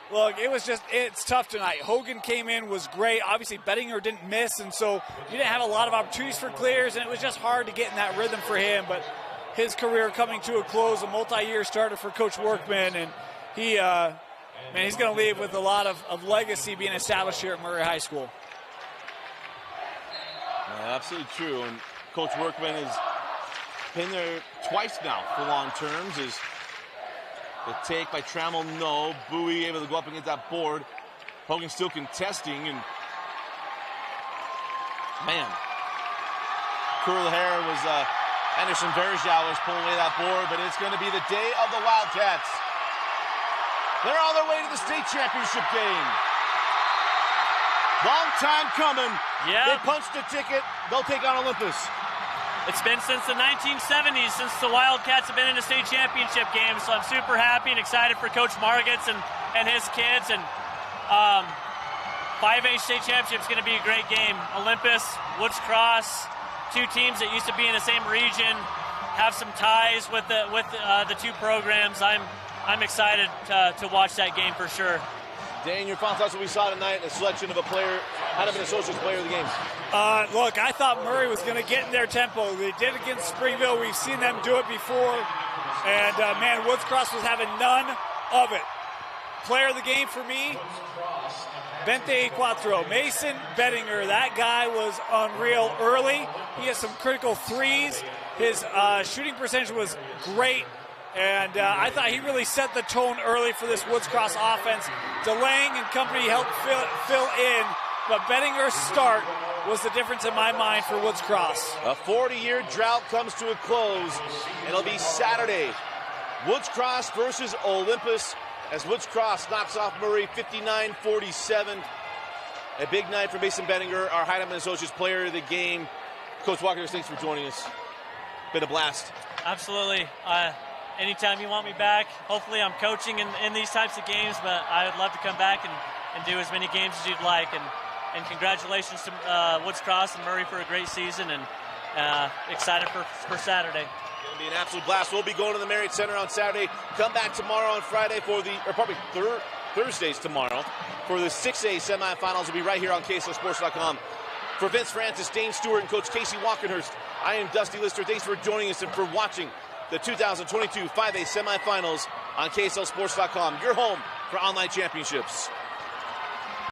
look, it's tough tonight. Hogan came in, was great. Obviously, Bettinger didn't miss, and so you didn't have a lot of opportunities for clears, and it was just hard to get in that rhythm for him. But his career coming to a close, a multi-year starter for Coach Workman, and he's going to leave with a lot of legacy being established here at Murray High School. Absolutely true. And Coach Workman has been there twice now for long terms. Is the take by Trammell, no. Bowie able to go up against that board. Hogan still contesting, and man, curl hair was Anderson Verjao was pulling away that board, but it's going to be the day of the Wildcats. They're on their way to the state championship game. Long time coming. Yeah. They punched the ticket. They'll take on Olympus. It's been since the 1970s since the Wildcats have been in a state championship game, so I'm super happy and excited for Coach Margits and his kids. And 5A state championship is going to be a great game. Olympus, Woods Cross, two teams that used to be in the same region, have some ties with the two programs. I'm excited to watch that game for sure. Dan, your final thoughts what we saw tonight, a selection of a player, Hadaman Associates player of the game. Look, I thought Murray was going to get in their tempo. They did against Springville. We've seen them do it before. And, man, Woods Cross was having none of it. Player of the game for me, Bente Quattro. Mason Bettinger, that guy was unreal early. He has some critical threes. His shooting percentage was great. And I thought he really set the tone early for this Woods Cross offense. DeLang and company helped fill in, but Bettinger's start was the difference in my mind for Woods Cross. A 40-year drought comes to a close, and it'll be Saturday. Woods Cross versus Olympus, as Woods Cross knocks off Murray 59-47. A big night for Mason Bettinger, our Heidemann Associates player of the game. Coach Walker, thanks for joining us. Been a blast. Absolutely. Anytime you want me back, hopefully I'm coaching in these types of games, but I would love to come back and do as many games as you'd like. And congratulations to Woods Cross and Murray for a great season, and excited for Saturday. It's going to be an absolute blast. We'll be going to the Marriott Center on Saturday. Come back tomorrow on Friday Thursdays tomorrow for the 6A semifinals. We'll be right here on KSLSports.com. For Vince Francis, Dane Stewart, and Coach Casey Walkenhurst, I am Dusty Lister. Thanks for joining us and for watching the 2022 5A semifinals on KSLSports.com, your home for online championships.